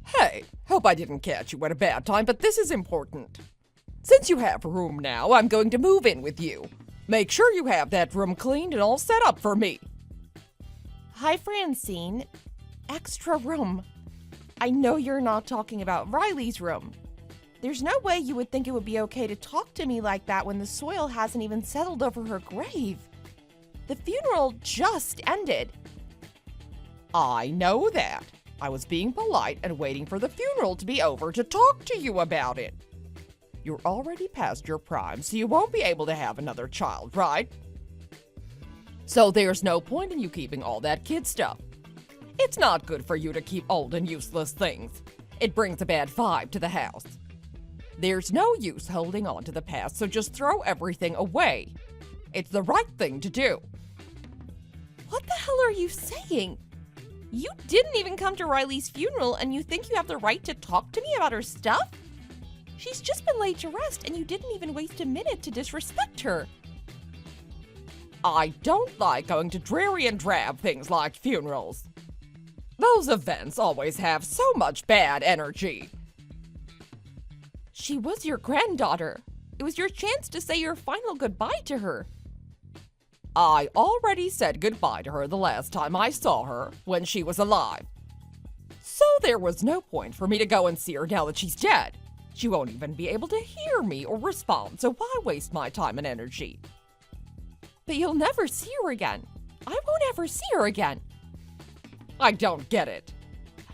Hey, hope I didn't catch you at a bad time, but this is important. Since you have a room now, I'm going to move in with you. Make sure you have that room cleaned and all set up for me. Hi, Francine. Extra room. I know you're not talking about Riley's room. There's no way you would think it would be okay to talk to me like that when the soil hasn't even settled over her grave. The funeral just ended. I know that. I was being polite and waiting for the funeral to be over to talk to you about it. You're already past your prime, so you won't be able to have another child, right? So there's no point in you keeping all that kid stuff. It's not good for you to keep old and useless things. It brings a bad vibe to the house. There's no use holding on to the past, so just throw everything away. It's the right thing to do. What the hell are you saying? You didn't even come to Riley's funeral and you think you have the right to talk to me about her stuff? She's just been laid to rest and you didn't even waste a minute to disrespect her. I don't like going to dreary and drab things like funerals. Those events always have so much bad energy. She was your granddaughter. It was your chance to say your final goodbye to her. I already said goodbye to her the last time I saw her, when she was alive. So there was no point for me to go and see her now that she's dead. She won't even be able to hear me or respond, so why waste my time and energy? But you'll never see her again. I won't ever see her again. I don't get it.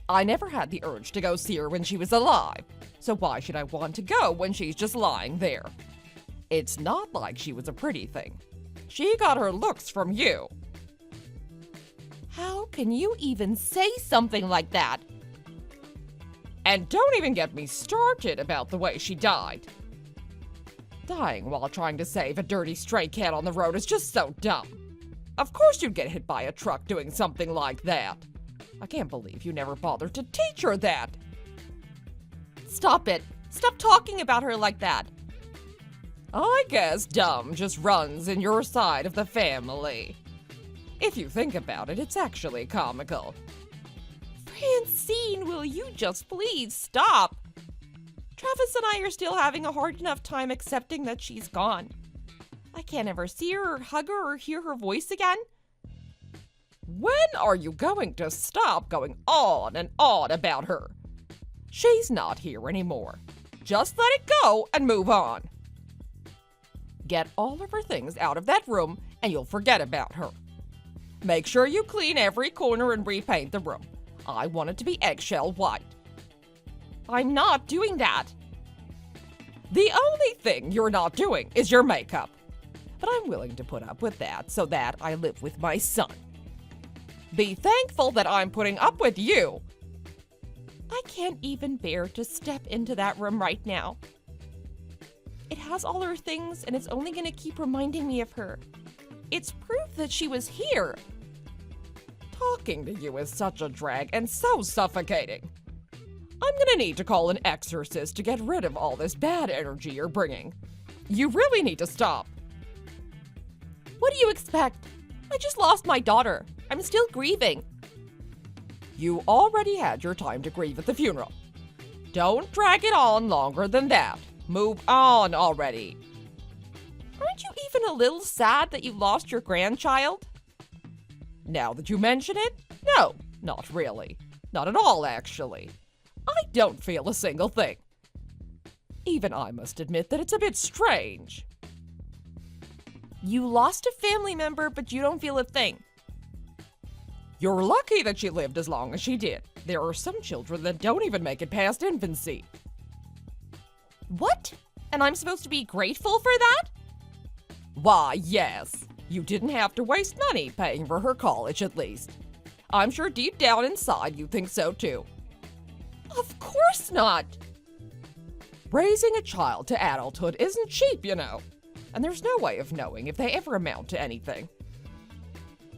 I never had the urge to go see her when she was alive, so why should I want to go when she's just lying there? It's not like she was a pretty thing. She got her looks from you. How can you even say something like that? And don't even get me started about the way she died. Dying while trying to save a dirty stray cat on the road is just so dumb. Of course you'd get hit by a truck doing something like that. I can't believe you never bothered to teach her that. Stop it. Stop talking about her like that. I guess dumb just runs in your side of the family. If you think about it, it's actually comical. Francine, will you just please stop? Travis and I are still having a hard enough time accepting that she's gone. I can't ever see her or hug her or hear her voice again. When are you going to stop going on and on about her? She's not here anymore. Just let it go and move on. Get all of her things out of that room and you'll forget about her. Make sure you clean every corner and repaint the room. I want it to be eggshell white. I'm not doing that. The only thing you're not doing is your makeup. But I'm willing to put up with that so that I live with my son. Be thankful that I'm putting up with you. I can't even bear to step into that room right now. It has all her things and it's only going to keep reminding me of her. It's proof that she was here. Talking to you is such a drag and so suffocating. I'm gonna need to call an exorcist to get rid of all this bad energy you're bringing. You really need to stop. What do you expect? I just lost my daughter. I'm still grieving. You already had your time to grieve at the funeral. Don't drag it on longer than that. Move on already. Aren't you even a little sad that you lost your grandchild? Now that you mention it, no, not really. Not at all, actually. I don't feel a single thing. Even I must admit that it's a bit strange. You lost a family member, but you don't feel a thing. You're lucky that she lived as long as she did. There are some children that don't even make it past infancy. What? And I'm supposed to be grateful for that? Why, yes. You didn't have to waste money paying for her college, at least. I'm sure deep down inside you think so, too. Of course not. Raising a child to adulthood isn't cheap, you know. And there's no way of knowing if they ever amount to anything.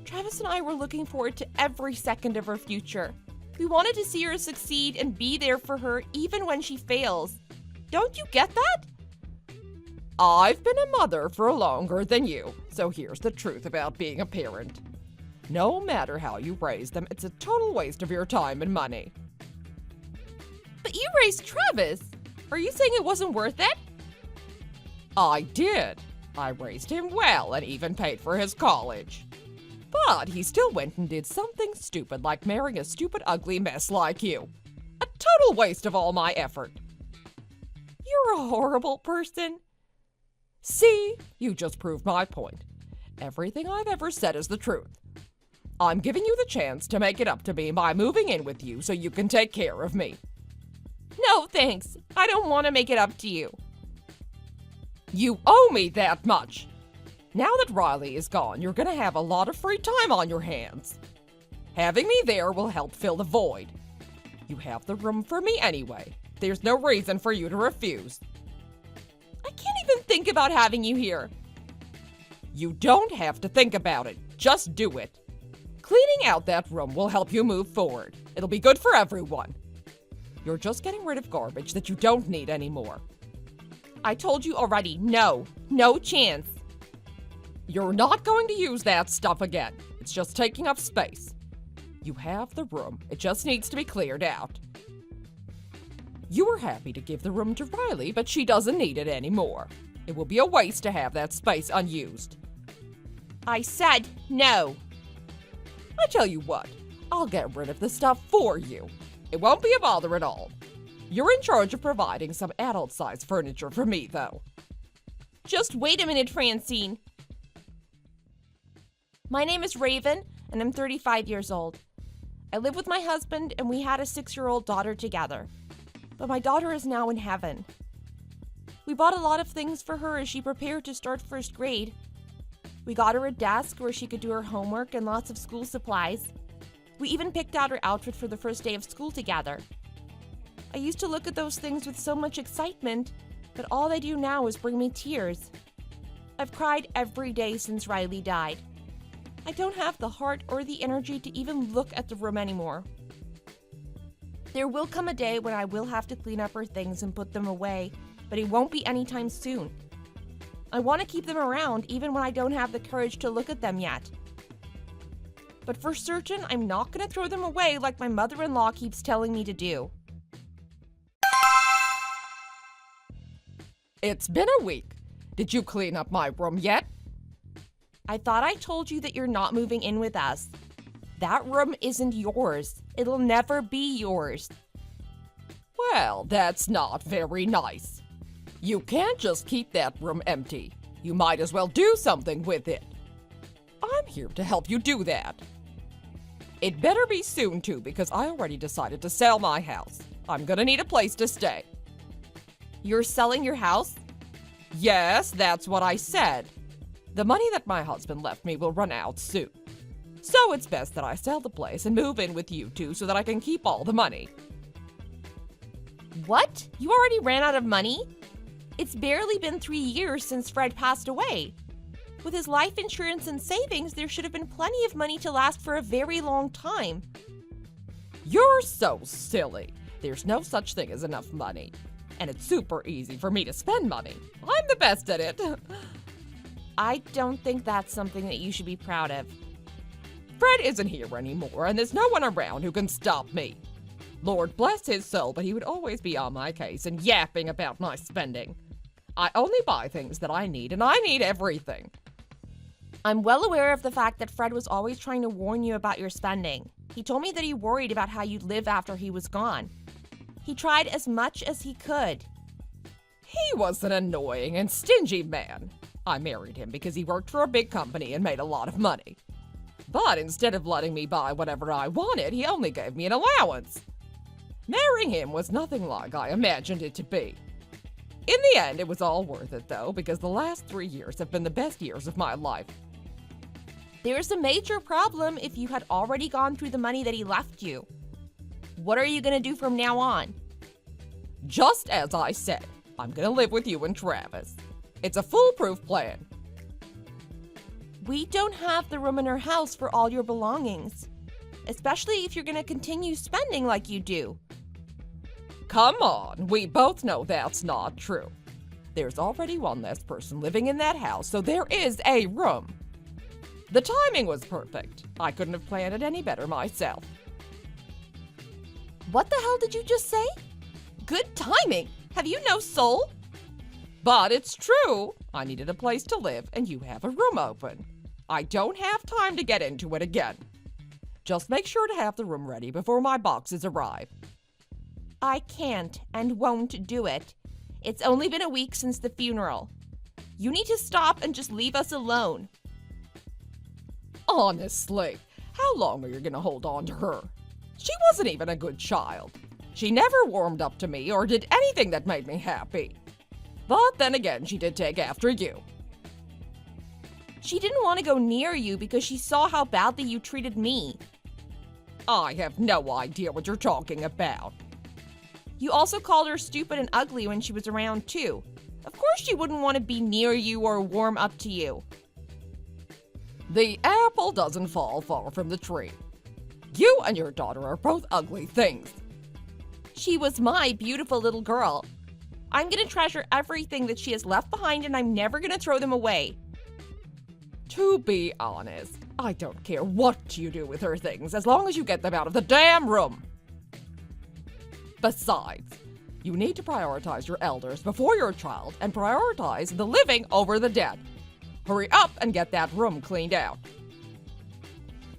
Travis and I were looking forward to every second of her future. We wanted to see her succeed and be there for her even when she fails. Don't you get that? I've been a mother for longer than you, so here's the truth about being a parent. No matter how you raise them, it's a total waste of your time and money. But you raised Travis. Are you saying it wasn't worth it? I did. I raised him well and even paid for his college. But he still went and did something stupid like marrying a stupid, ugly mess like you. A total waste of all my effort. You're a horrible person. See, you just proved my point. Everything I've ever said is the truth. I'm giving you the chance to make it up to me by moving in with you so you can take care of me. No, thanks. I don't want to make it up to you. You owe me that much. Now that Riley is gone, you're gonna have a lot of free time on your hands. Having me there will help fill the void. You have the room for me anyway. There's no reason for you to refuse. I can't even think about having you here. You don't have to think about it. Just do it. Cleaning out that room will help you move forward. It'll be good for everyone. You're just getting rid of garbage that you don't need anymore. I told you already, no chance. You're not going to use that stuff again. It's just taking up space. You have the room. It just needs to be cleared out. You were happy to give the room to Riley, but she doesn't need it anymore. It will be a waste to have that space unused. I said no. I tell you what, I'll get rid of the stuff for you. It won't be a bother at all. You're in charge of providing some adult-sized furniture for me, though. Just wait a minute, Francine. My name is Raven, and I'm 35 years old. I live with my husband, and we had a 6-year-old daughter together. But my daughter is now in heaven. We bought a lot of things for her as she prepared to start first grade. We got her a desk where she could do her homework and lots of school supplies. We even picked out her outfit for the first day of school together. I used to look at those things with so much excitement, but all they do now is bring me tears. I've cried every day since Riley died. I don't have the heart or the energy to even look at the room anymore. There will come a day when I will have to clean up her things and put them away, but it won't be anytime soon. I want to keep them around even when I don't have the courage to look at them yet. But for certain, I'm not going to throw them away like my mother-in-law keeps telling me to do. It's been a week. Did you clean up my room yet? I thought I told you that you're not moving in with us. That room isn't yours. It'll never be yours. Well, that's not very nice. You can't just keep that room empty. You might as well do something with it. I'm here to help you do that. It better be soon, too, because I already decided to sell my house. I'm gonna need a place to stay. You're selling your house? Yes, that's what I said. The money that my husband left me will run out soon. So it's best that I sell the place and move in with you two so that I can keep all the money. What? You already ran out of money? It's barely been 3 years since Fred passed away. With his life insurance and savings, there should have been plenty of money to last for a very long time. You're so silly. There's no such thing as enough money. And it's super easy for me to spend money. I'm the best at it. I don't think that's something that you should be proud of. Fred isn't here anymore, and there's no one around who can stop me. Lord bless his soul, but he would always be on my case and yapping about my spending. I only buy things that I need, and I need everything. I'm well aware of the fact that Fred was always trying to warn you about your spending. He told me that he worried about how you'd live after he was gone. He tried as much as he could. He was an annoying and stingy man. I married him because he worked for a big company and made a lot of money. But instead of letting me buy whatever I wanted, he only gave me an allowance. Marrying him was nothing like I imagined it to be. In the end, it was all worth it, though, because the last 3 years have been the best years of my life. There's a major problem if you had already gone through the money that he left you. What are you going to do from now on? Just as I said, I'm going to live with you and Travis. It's a foolproof plan. We don't have the room in our house for all your belongings, especially if you're going to continue spending like you do. Come on, we both know that's not true. There's already one less person living in that house, so there is a room. The timing was perfect. I couldn't have planned it any better myself. What the hell did you just say? Good timing. Have you no soul? But it's true. I needed a place to live, and you have a room open. I don't have time to get into it again. Just make sure to have the room ready before my boxes arrive. I can't and won't do it. It's only been a week since the funeral. You need to stop and just leave us alone. Honestly, how long are you going to hold on to her? She wasn't even a good child. She never warmed up to me or did anything that made me happy. But then again, she did take after you. She didn't want to go near you because she saw how badly you treated me. I have no idea what you're talking about. You also called her stupid and ugly when she was around too. Of course she wouldn't want to be near you or warm up to you. The apple doesn't fall far from the tree. You and your daughter are both ugly things. She was my beautiful little girl. I'm going to treasure everything that she has left behind and I'm never going to throw them away. To be honest, I don't care what you do with her things as long as you get them out of the damn room. Besides, you need to prioritize your elders before your child and prioritize the living over the dead. Hurry up and get that room cleaned out.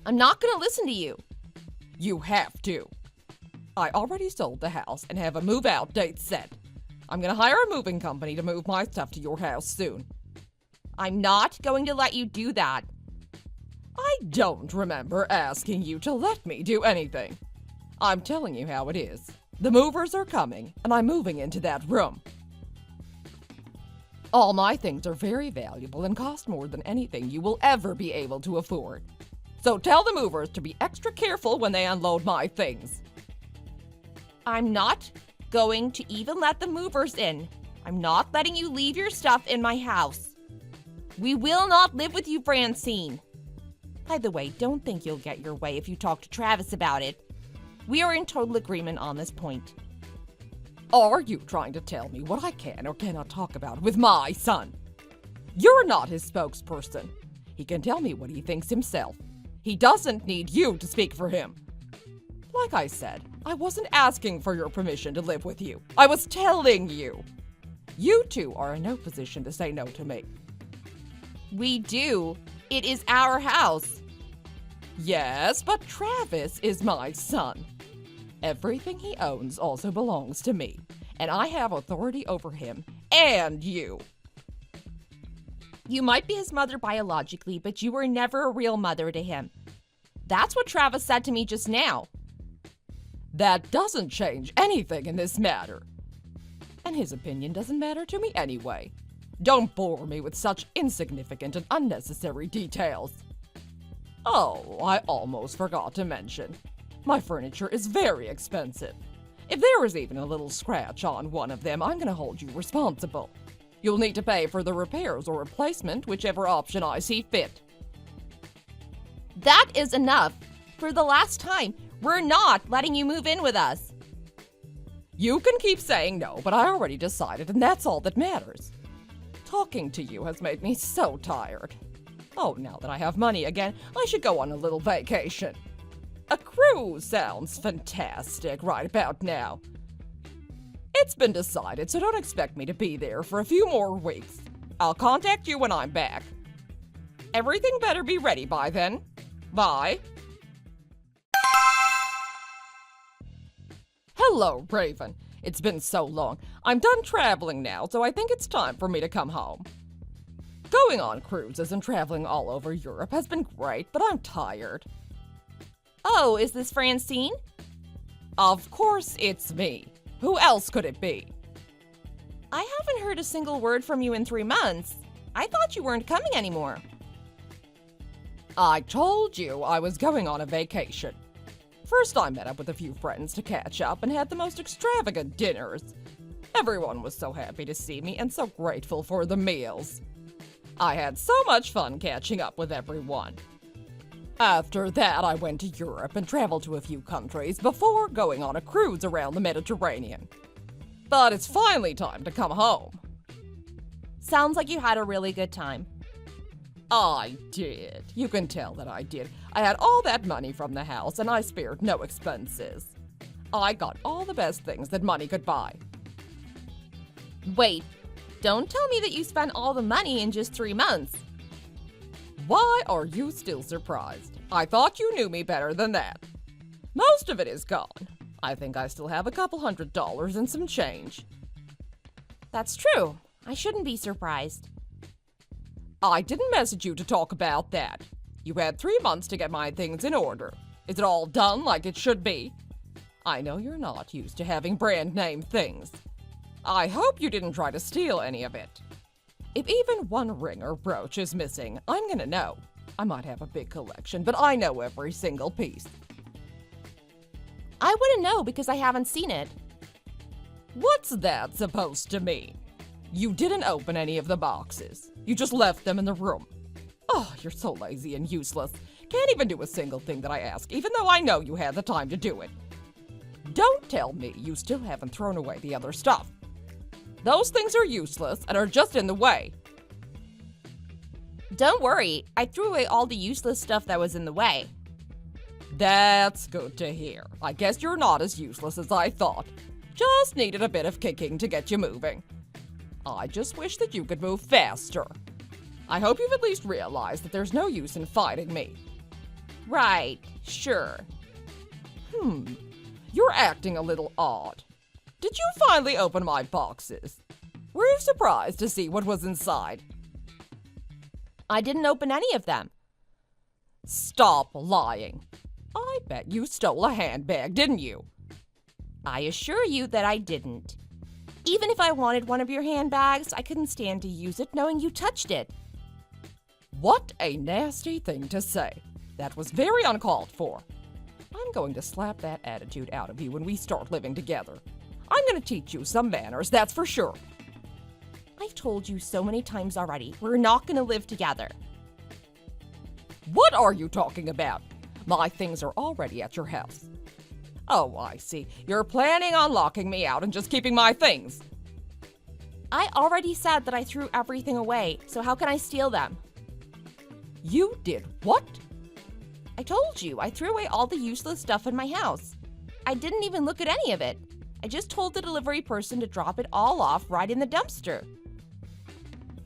I'm not going to listen to you. You have to. I already sold the house and have a move-out date set. I'm going to hire a moving company to move my stuff to your house soon. I'm not going to let you do that. I don't remember asking you to let me do anything. I'm telling you how it is. The movers are coming, and I'm moving into that room. All my things are very valuable and cost more than anything you will ever be able to afford. So tell the movers to be extra careful when they unload my things. I'm not going to even let the movers in. I'm not letting you leave your stuff in my house. We will not live with you, Francine. By the way, don't think you'll get your way if you talk to Travis about it. We are in total agreement on this point. Are you trying to tell me what I can or cannot talk about with my son? You're not his spokesperson. He can tell me what he thinks himself. He doesn't need you to speak for him. Like I said, I wasn't asking for your permission to live with you. I was telling you. You two are in no position to say no to me. We do. It is our house. Yes, but Travis is my son. Everything he owns also belongs to me, and I have authority over him and you. You might be his mother biologically, but you were never a real mother to him. That's what Travis said to me just now. That doesn't change anything in this matter. And his opinion doesn't matter to me anyway. Don't bore me with such insignificant and unnecessary details. Oh, I almost forgot to mention. My furniture is very expensive. If there is even a little scratch on one of them, I'm going to hold you responsible. You'll need to pay for the repairs or replacement, whichever option I see fit. That is enough. For the last time, we're not letting you move in with us. You can keep saying no, but I already decided, and that's all that matters. Talking to you has made me so tired. Oh, now that I have money again, I should go on a little vacation. A cruise sounds fantastic right about now. It's been decided, so don't expect me to be there for a few more weeks. I'll contact you when I'm back. Everything better be ready by then. Bye. Hello, Raven. It's been so long. I'm done traveling now, so I think it's time for me to come home. Going on cruises and traveling all over Europe has been great, but I'm tired. Oh, is this Francine? Of course it's me. Who else could it be? I haven't heard a single word from you in 3 months. I thought you weren't coming anymore. I told you I was going on a vacation. First, I met up with a few friends to catch up and had the most extravagant dinners. Everyone was so happy to see me and so grateful for the meals. I had so much fun catching up with everyone. After that, I went to Europe and traveled to a few countries before going on a cruise around the Mediterranean. But it's finally time to come home. Sounds like you had a really good time. I did. You can tell that I did. I had all that money from the house and I spared no expenses. I got all the best things that money could buy. Wait, don't tell me that you spent all the money in just 3 months. Why are you still surprised? I thought you knew me better than that. Most of it is gone. I think I still have a couple $100 and some change. That's true. I shouldn't be surprised. I didn't message you to talk about that. You had 3 months to get my things in order. Is it all done like it should be? I know you're not used to having brand name things. I hope you didn't try to steal any of it. If even one ring or brooch is missing, I'm gonna know. I might have a big collection, but I know every single piece. I wouldn't know because I haven't seen it. What's that supposed to mean? You didn't open any of the boxes. You just left them in the room. Oh, you're so lazy and useless. Can't even do a single thing that I ask, even though I know you had the time to do it. Don't tell me you still haven't thrown away the other stuff. Those things are useless and are just in the way. Don't worry, I threw away all the useless stuff that was in the way. That's good to hear. I guess you're not as useless as I thought. Just needed a bit of kicking to get you moving. I just wish that you could move faster. I hope you've at least realized that there's no use in fighting me. Right, sure. You're acting a little odd. Did you finally open my boxes? Were you surprised to see what was inside? I didn't open any of them. Stop lying. I bet you stole a handbag, didn't you? I assure you that I didn't. Even if I wanted one of your handbags, I couldn't stand to use it knowing you touched it. What a nasty thing to say. That was very uncalled for. I'm going to slap that attitude out of you when we start living together. I'm going to teach you some manners, that's for sure. I've told you so many times already, we're not going to live together. What are you talking about? My things are already at your house. Oh, I see. You're planning on locking me out and just keeping my things. I already said that I threw everything away, so how can I steal them? You did what? I told you, I threw away all the useless stuff in my house. I didn't even look at any of it. I just told the delivery person to drop it all off right in the dumpster.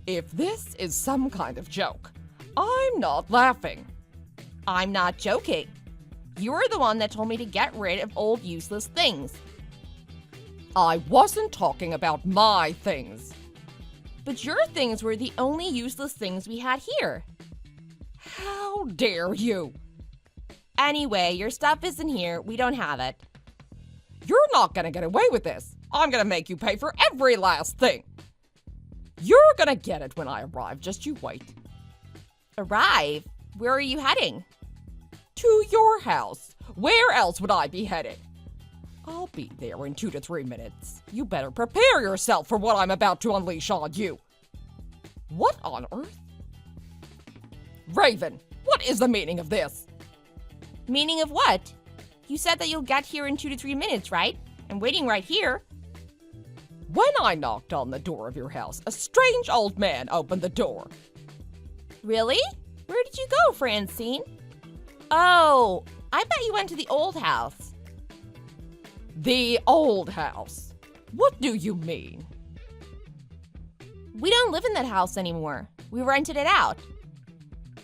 If this is some kind of joke, I'm not laughing. I'm not joking. You're the one that told me to get rid of old useless things. I wasn't talking about my things. But your things were the only useless things we had here. How dare you? Anyway, your stuff isn't here. We don't have it. You're not gonna get away with this. I'm gonna make you pay for every last thing. You're gonna get it when I arrive. Just you wait. Arrive? Where are you heading? To your house. Where else would I be headed? I'll be there in 2 to 3 minutes. You better prepare yourself for what I'm about to unleash on you. What on earth? Raven, what is the meaning of this? Meaning of what? You said that you'll get here in 2 to 3 minutes, right? I'm waiting right here. When I knocked on the door of your house, a strange old man opened the door. Really? Where did you go, Francine? Oh, I bet you went to the old house. The old house? What do you mean? We don't live in that house anymore. We rented it out.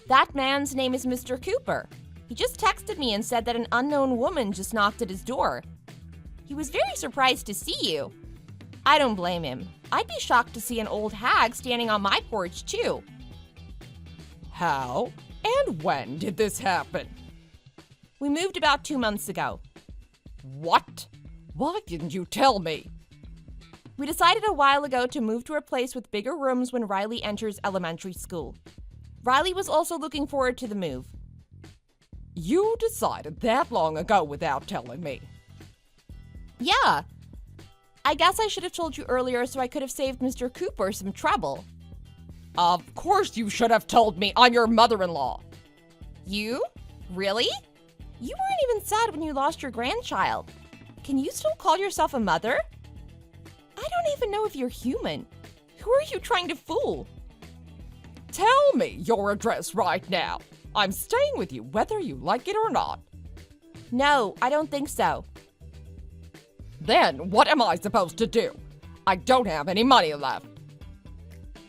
That man's name is Mr. Cooper. He just texted me and said that an unknown woman just knocked at his door. He was very surprised to see you. I don't blame him. I'd be shocked to see an old hag standing on my porch, too. How and when did this happen? We moved about 2 months ago. What? Why didn't you tell me? We decided a while ago to move to a place with bigger rooms when Riley enters elementary school. Riley was also looking forward to the move. You decided that long ago without telling me. Yeah. I guess I should have told you earlier so I could have saved Mr. Cooper some trouble. Of course you should have told me. I'm your mother-in-law. You? Really? You weren't even sad when you lost your grandchild. Can you still call yourself a mother? I don't even know if you're human. Who are you trying to fool? Tell me your address right now. I'm staying with you whether you like it or not. No, I don't think so. Then what am I supposed to do? I don't have any money left.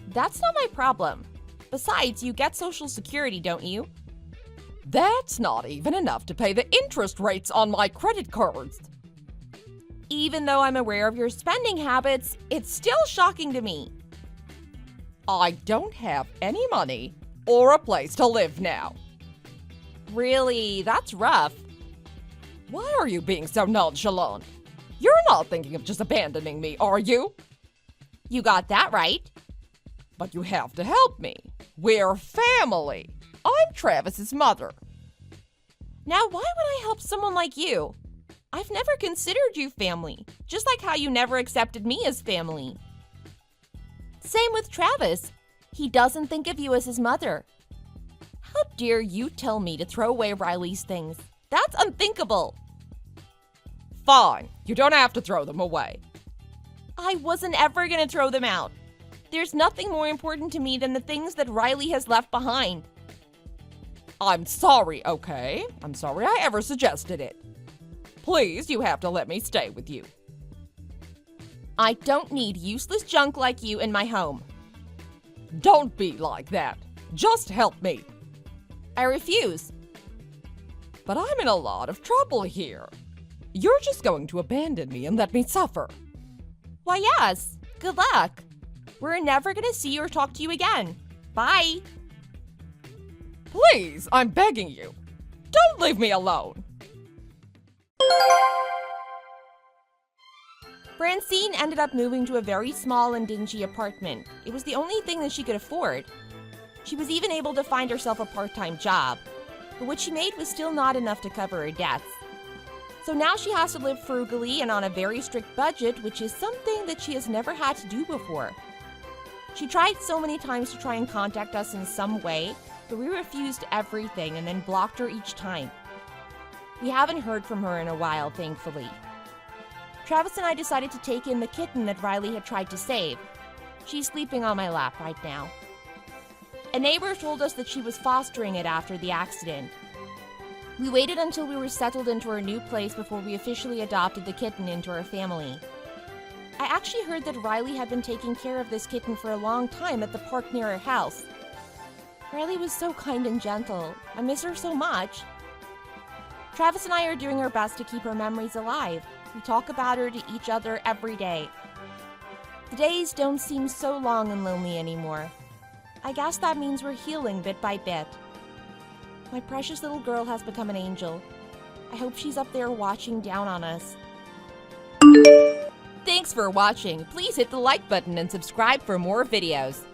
That's not my problem. Besides, you get Social Security, don't you? That's not even enough to pay the interest rates on my credit cards. Even though I'm aware of your spending habits, it's still shocking to me. I don't have any money or a place to live now. Really, that's rough. Why are you being so nonchalant? You're not thinking of just abandoning me, are you? You got that right. But you have to help me. We're family. I'm Travis's mother. Now, why would I help someone like you? I've never considered you family, just like how you never accepted me as family. Same with Travis. He doesn't think of you as his mother. How dare you tell me to throw away Riley's things? That's unthinkable. Fine, you don't have to throw them away. I wasn't ever going to throw them out. There's nothing more important to me than the things that Riley has left behind. I'm sorry, okay? I'm sorry I ever suggested it. Please, you have to let me stay with you. I don't need useless junk like you in my home. Don't be like that. Just help me. I refuse. But I'm in a lot of trouble here. You're just going to abandon me and let me suffer. Why, yes. Good luck. We're never going to see or talk to you again. Bye. Please, I'm begging you. Don't leave me alone. Francine ended up moving to a very small and dingy apartment. It was the only thing that she could afford. She was even able to find herself a part-time job, but what she made was still not enough to cover her debts. So now she has to live frugally and on a very strict budget, which is something that she has never had to do before. She tried so many times to try and contact us in some way, but we refused everything and then blocked her each time. We haven't heard from her in a while, thankfully. Travis and I decided to take in the kitten that Riley had tried to save. She's sleeping on my lap right now. A neighbor told us that she was fostering it after the accident. We waited until we were settled into our new place before we officially adopted the kitten into our family. I actually heard that Riley had been taking care of this kitten for a long time at the park near her house. Riley was so kind and gentle. I miss her so much. Travis and I are doing our best to keep her memories alive. We talk about her to each other every day. The days don't seem so long and lonely anymore. I guess that means we're healing bit by bit. My precious little girl has become an angel. I hope she's up there watching down on us. Thanks for watching. Please hit the like button and subscribe for more videos.